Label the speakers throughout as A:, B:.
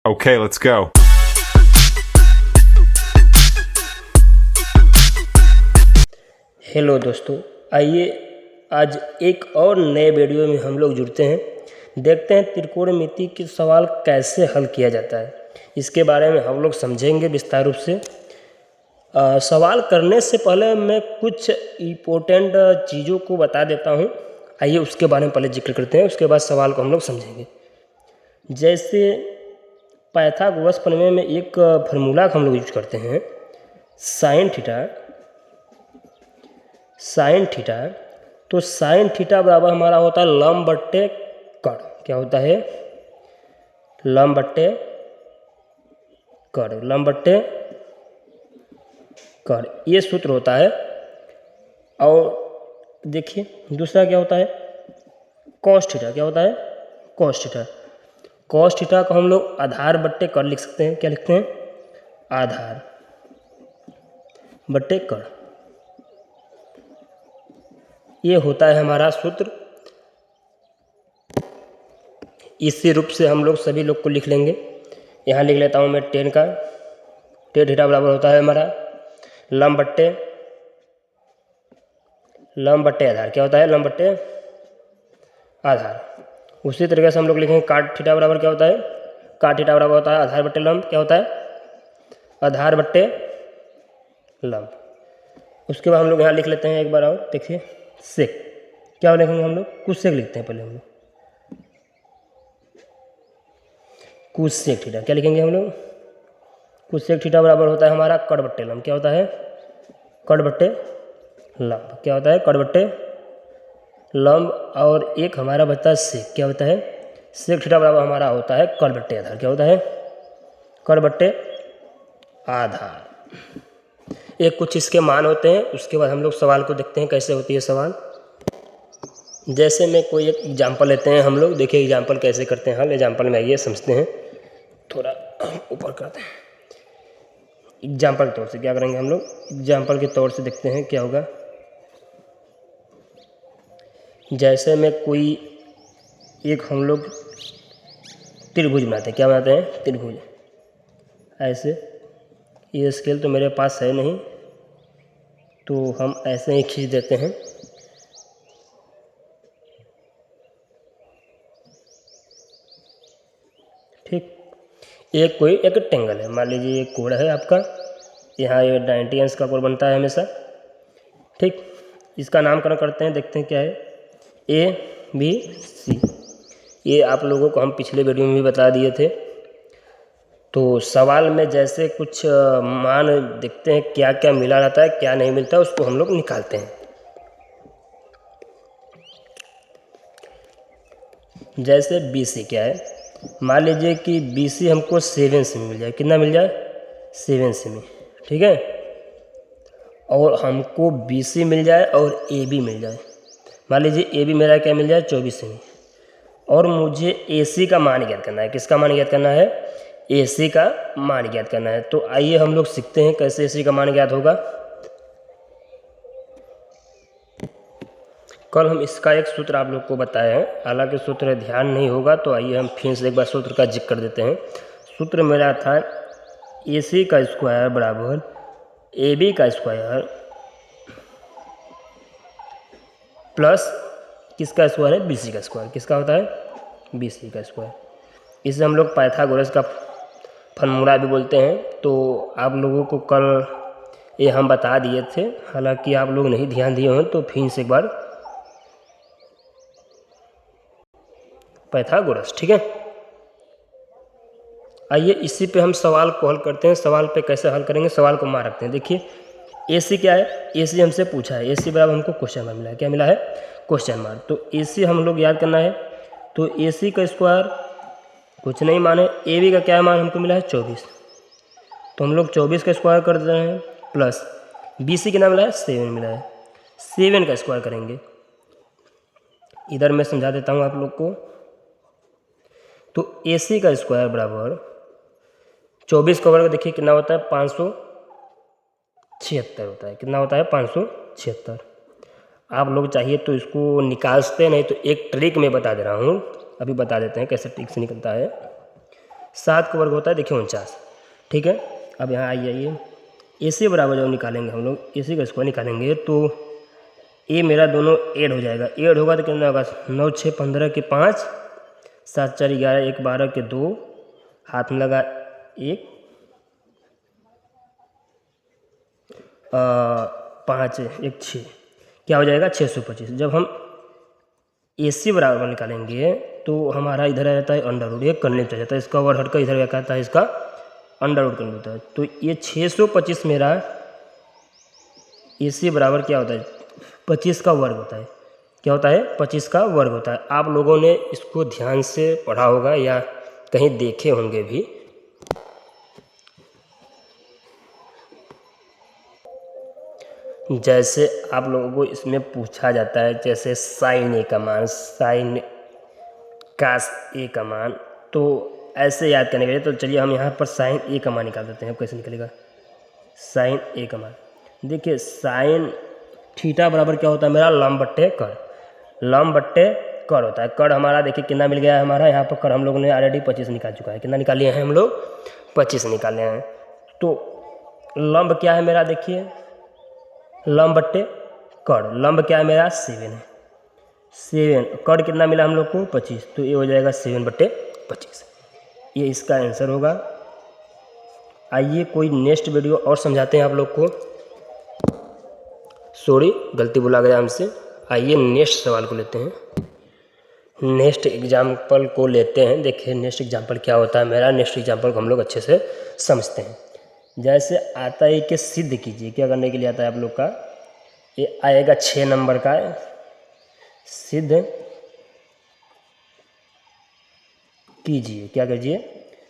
A: Okay, let's go.
B: Hello दोस्तों, आइए आज एक और नए वीडियो में हम लोग जुड़ते हैं। देखते हैं त्रिकोणमिति के सवाल कैसे हल किया जाता है, इसके बारे में हम लोग समझेंगे विस्तार रूप से। सवाल करने से पहले मैं कुछ इम्पोर्टेंट चीज़ों को बता देता हूँ। आइए उसके बारे में पहले जिक्र करते हैं, उसके बाद सवाल को हम लोग समझेंगे। जैसे पाइथागोरस प्रमेय में एक फार्मूला हम लोग यूज करते हैं, साइन थीटा। तो साइन थीटा बराबर हमारा होता है लंब बट्टे कर्ण। क्या होता है? लंब बट्टे कर्ण, ये सूत्र होता है। और देखिए दूसरा क्या होता है, कॉस थीटा। क्या होता है? कॉस थीटा को हम लोग आधार बट्टे कर्ण लिख सकते हैं। क्या लिखते हैं? आधार बट्टे कर्ण। ये होता है हमारा सूत्र। इसी रूप से हम लोग सभी लोग को लिख लेंगे। यहाँ लिख लेता हूँ मैं टेन थीटा बराबर होता है हमारा लंब बट्टे आधार। क्या होता है? लंब बट्टे आधार। उसी तरीके से हम लोग लिखेंगे काट थीटा बराबर क्या होता है? काट थीटा बराबर होता है आधार बट्टे लंब। क्या होता है? आधार बट्टे लंब। उसके बाद हम लोग यहाँ लिख लेते हैं एक बार और, देखिए सेक। क्या लिखेंगे हम लोग? कुछ सेक लिखते हैं पहले हम लोग, कुछ सेक थीटा। क्या लिखेंगे हम लोग? कुछ सेक थीटा बराबर होता है हमारा कट बट्टे लंब। क्या होता है? कट बट्टे लंब। क्या होता है? कट बट्टे लंब। और एक हमारा बचता है सेक। क्या होता है? सेक थीटा बराबर हमारा होता है कट बट्टे आधार। क्या होता है? कट बट्टे आधार। एक कुछ इसके मान होते हैं। उसके बाद हम लोग सवाल को देखते हैं कैसे होती है सवाल। जैसे मैं कोई एक एग्जाम्पल लेते हैं हम लोग, देखिए एग्जाम्पल कैसे करते हैं हल। एग्जाम्पल में आइए समझते हैं, थोड़ा ऊपर करते हैं। एग्जाम्पल के तौर से क्या करेंगे हम लोग, एग्जाम्पल के तौर से देखते हैं क्या होगा। जैसे मैं कोई एक हम लोग त्रिभुज बनाते हैं। क्या बनाते हैं? त्रिभुज। ऐसे ये स्केल तो मेरे पास है नहीं, तो हम ऐसे ही खींच देते हैं। ठीक, एक कोई एक रेक्टेंगल है, मान लीजिए ये कोण है आपका, यहाँ ये 90 अंश का कोण बनता है हमेशा। ठीक, इसका नामकरण करते हैं, देखते हैं क्या है। ABC। ये आप लोगों को हम पिछले वीडियो में भी बता दिए थे। तो सवाल में जैसे कुछ मान देखते हैं, क्या क्या मिला रहता है क्या नहीं मिलता है, उसको हम लोग निकालते हैं। जैसे BC क्या है, मान लीजिए कि BC हमको 7 सेमी मिल जाए। कितना मिल जाए? 7 सेमी। ठीक है, और हमको BC मिल जाए और AB मिल जाए। मान लीजिए AB मेरा क्या मिल जाए? 24 सेमी। और मुझे AC का मान ज्ञात करना है। किसका मान ज्ञात करना है? AC का मान ज्ञात करना है। तो आइए हम लोग सीखते हैं कैसे AC का मान ज्ञात होगा। कल हम इसका एक सूत्र आप लोग को बताए हैं, हालांकि सूत्र ध्यान नहीं होगा, तो आइए हम फिर से एक बार सूत्र का जिक्र कर देते हैं। सूत्र मेरा था AC का स्क्वायर बराबर AB का स्क्वायर प्लस किसका स्क्वायर है? BC का स्क्वायर। किसका होता है? BC का स्क्वायर। इसे हम लोग पाइथागोरस का फार्मूला भी बोलते हैं। तो आप लोगों को कल ये हम बता दिए थे, हालांकि आप लोग नहीं ध्यान दिए हों, तो फिर से एक बार पाइथागोरस। ठीक है, आइए इसी पे हम सवाल को हल करते हैं। सवाल पे कैसे हल करेंगे, सवाल को मान रखते हैं। देखिए AC क्या है? AC हमसे पूछा है, AC बराबर हमको क्वेश्चन मार्क मिला है। क्या मिला है? Question mark. तो AC हम लोग याद करना है। तो AC का स्क्वायर कुछ नहीं माने, AB का क्या मान हमको मिला है? 24। तो हम लोग 24 का स्क्वायर कर दे रहे हैं, प्लस BC कितना मिला है? 7 मिला है। 7 का स्क्वायर करेंगे। इधर मैं समझा देता हूँ आप लोग को। तो AC का स्क्वायर बराबर 24 का वर्ग देखिए कितना होता है? 576 होता है। कितना होता है? 576। आप लोग चाहिए तो इसको निकाल सकते हैं, नहीं तो एक ट्रिक में बता दे रहा हूँ, अभी बता देते हैं कैसे ट्रिक से निकलता है। 7 का वर्ग होता है देखिए 49। ठीक है, अब यहाँ आइए ए सी बराबर जब निकालेंगे हम लोग, ए सी का स्क्वायर निकालेंगे तो ए मेरा दोनों ऐड हो जाएगा। ऐड होगा तो कितना होगा, 9 6 15 के 5, 7 4 11, 1 12 के 2, हाथ में लगा 1, 5 1 6, क्या हो जाएगा 625। जब हम ए सी बराबर निकालेंगे तो हमारा इधर आ जाता है अंडर रूट, ये करने चल जाता है, इसका ओवर हट का इधर क्या आता है, इसका अंडर रूट करने होता है। तो ये 625 मेरा ए सी बराबर क्या होता है, 25 का वर्ग होता है। क्या होता है, 25 का वर्ग होता है। आप लोगों ने इसको ध्यान से पढ़ा होगा या कहीं देखे होंगे भी। जैसे आप लोगों को इसमें पूछा जाता है, जैसे साइन ए का मान, साइन कास ए का मान, तो ऐसे याद करने के लिए तो चलिए हम यहाँ पर साइन ए का मान निकाल देते हैं। अब कैसे निकलेगा साइन ए का मान, देखिए साइन थीटा बराबर क्या होता है मेरा, लंब बट्टे कर, लंब बट्टे कर होता है। कर हमारा देखिए कितना मिल गया है हमारा, यहाँ पर कर हम लोगों ने ऑलरेडी 25 निकाल चुका है। कितना निकाले हैं हम लोग, 25 निकाले हैं। तो लंब क्या है मेरा, देखिए लंब बट्टे कर, लंब क्या है मेरा 7 है, 7, कर कितना मिला हम लोग को 25, तो ये हो जाएगा 7/25, ये इसका आंसर होगा। आइए कोई नेक्स्ट वीडियो और समझाते हैं आप लोग को, सॉरी गलती बोला गया हमसे। आइए नेक्स्ट सवाल को लेते हैं, नेक्स्ट एग्जाम्पल को लेते हैं। देखिए नेक्स्ट एग्जाम्पल क्या होता है मेरा, नेक्स्ट एग्जाम्पल को हम लोग अच्छे से समझते हैं। जैसे आता है कि सिद्ध कीजिए, क्या करने के लिए आता है आप लोग का, ये आएगा 6 नंबर का, सिद्ध कीजिए, क्या कीजिए,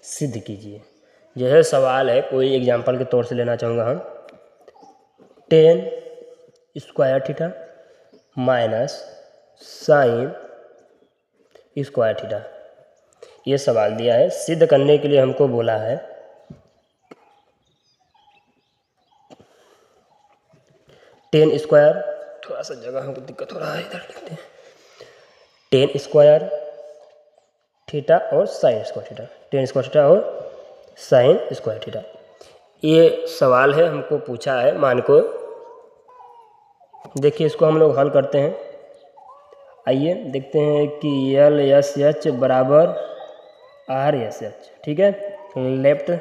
B: सिद्ध कीजिए। जैसे सवाल है, कोई एग्जाम्पल के तौर से लेना चाहूँगा हम, 10 square theta minus sine square theta, ये सवाल दिया है। सिद्ध करने के लिए हमको बोला है 10 स्क्वायर, थोड़ा सा जगह हमको दिक्कत हो रहा है, इधर लिखते हैं 10 स्क्वायर थीटा और sine square theta, 10 square theta और साइन स्क्वायर थीटा, ये सवाल है हमको पूछा है मान को। देखिए इसको हम लोग हल करते हैं। आइए देखते हैं कि यल एस एच बराबर आर एस एच, ठीक है, लेफ्ट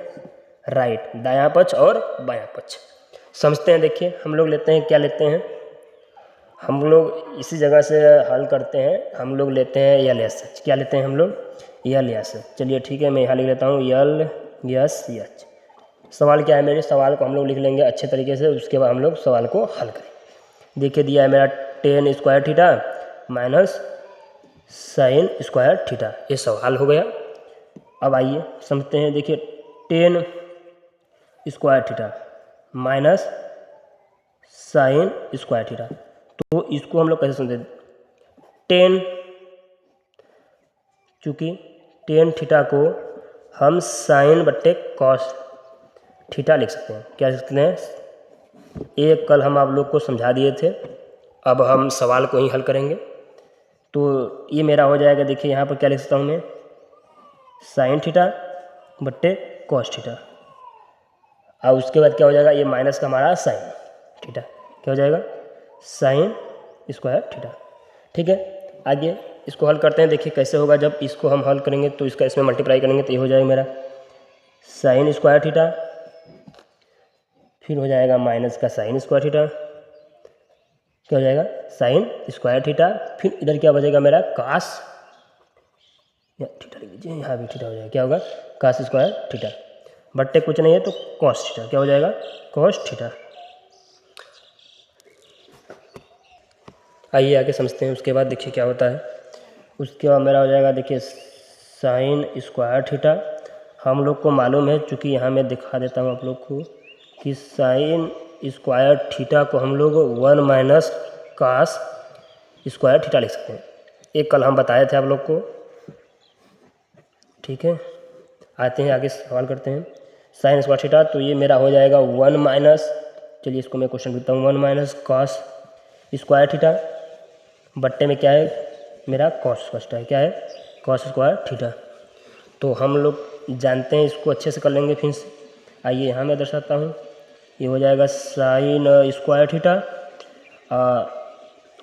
B: राइट, दायां पक्ष और बायां पक्ष समझते हैं। देखिए हम लोग लेते हैं, क्या लेते हैं हम लोग, इसी जगह से हल करते हैं। हम लोग लेते हैं यल एस एच, क्या लेते हैं हम लोग, यल एस एच। चलिए ठीक है, मैं यहाँ लिख लेता हूँ यल एस एच। सवाल क्या है मेरे, सवाल को हम लोग लिख लेंगे अच्छे तरीके से, उसके बाद हम लोग सवाल को हल करेंगे। देखिए दिया है मेरा 10 square theta minus sine square theta, ये सवाल हो गया। अब आइए समझते हैं। देखिए 10 square theta minus sine square theta, तो इसको हम लोग कैसे समझे, 10, चूँकि 10 थीटा को हम साइन बट्टे कॉस थीटा लिख सकते हैं। क्या लिख सकते हैं, एक कल हम आप लोग को समझा दिए थे, अब हम सवाल को ही हल करेंगे। तो ये मेरा हो जाएगा, देखिए यहाँ पर क्या लिख सकता हूँ मैं, साइन थीटा बट्टे कॉस थीटा, और उसके बाद क्या हो जाएगा, ये माइनस का हमारा साइन थीटा, क्या हो जाएगा साइन स्क्वायर थीटा। ठीक है, आगे इसको हल करते हैं। देखिए कैसे होगा, जब इसको हम हल करेंगे तो इसका इसमें मल्टीप्लाई करेंगे तो ये हो जाएगा मेरा साइन स्क्वायर थीटा, फिर हो जाएगा माइनस का साइन स्क्वायर थीटा, क्या हो जाएगा साइन स्क्वायर थीटा, फिर इधर क्या बचेगा मेरा कास, या थीटा लिख लीजिए, यहाँ भी थीटा हो जाएगा, क्या होगा कास स्क्वायर थीटा, बट्टे कुछ नहीं है तो कॉस थीटा, क्या हो जाएगा कॉस थीटा। आइए आगे समझते हैं। उसके बाद देखिए क्या होता है, उसके बाद मेरा हो जाएगा देखिए साइन स्क्वायर थीटा, हम लोग को मालूम है, चूँकि यहाँ मैं दिखा देता हूँ आप लोग को कि साइन स्क्वायर थीटा को हम लोग 1 माइनस कास स्क्वायर थीटा लिख सकते हैं। एक कल हम बताए थे आप लोग को। ठीक है, आते हैं आगे सवाल करते हैं। साइन स्क्वायर थीटा, तो ये मेरा हो जाएगा 1 माइनस, चलिए इसको मैं क्वेश्चन लिखता हूँ, 1 माइनस कॉस स्क्वायर थीटा, बट्टे में क्या है मेरा कॉस स्क्वायर थीटा, क्या है कॉस स्क्वायर थीटा। तो हम लोग जानते हैं, इसको अच्छे से कर लेंगे फिर से। आइए यहाँ मैं दर्शाता हूँ, ये हो जाएगा साइन स्क्वायर थीटा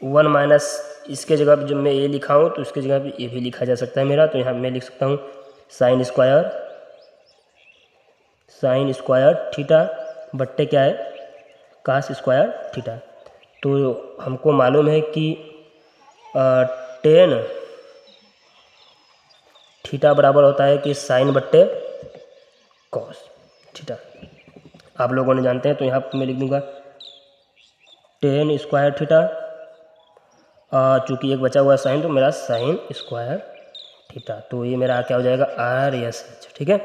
B: 1 माइनस, इसके जगह पे जब मैं ये लिखा हूँ तो इसके जगह पे ये भी लिखा जा सकता है मेरा, तो यहाँ मैं लिख सकता हूँ साइन स्क्वायर थीटा बट्टे क्या है, कास स्क्वायर थीटा। तो हमको मालूम है कि टेन थीटा बराबर होता है कि साइन बट्टे कॉस थीटा, आप लोगों ने जानते हैं। तो यहाँ मैं लिख दूंगा टेन स्क्वायर थीटा, चूँकि एक बचा हुआ है साइन, तो मेरा साइन स्क्वायर थीटा, तो ये मेरा क्या हो जाएगा RSH, ठीक है।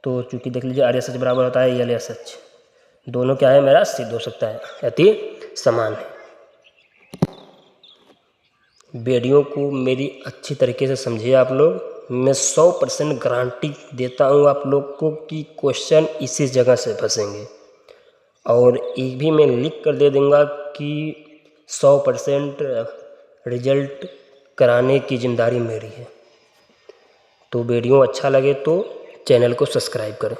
B: तो चूँकि देख लीजिए RSH बराबर होता है LSH, दोनों क्या है मेरा सिद्ध हो सकता है, अति समान है। वीडियो को मेरी अच्छी तरीके से समझिए आप लोग, मैं 100% गारंटी देता हूँ आप लोग को कि क्वेश्चन इसी जगह से फंसेंगे, और ये भी मैं लिख कर दे दूँगा कि 100% रिजल्ट कराने की जिम्मेदारी मेरी है। तो वीडियो अच्छा लगे तो चैनल को सब्सक्राइब करें।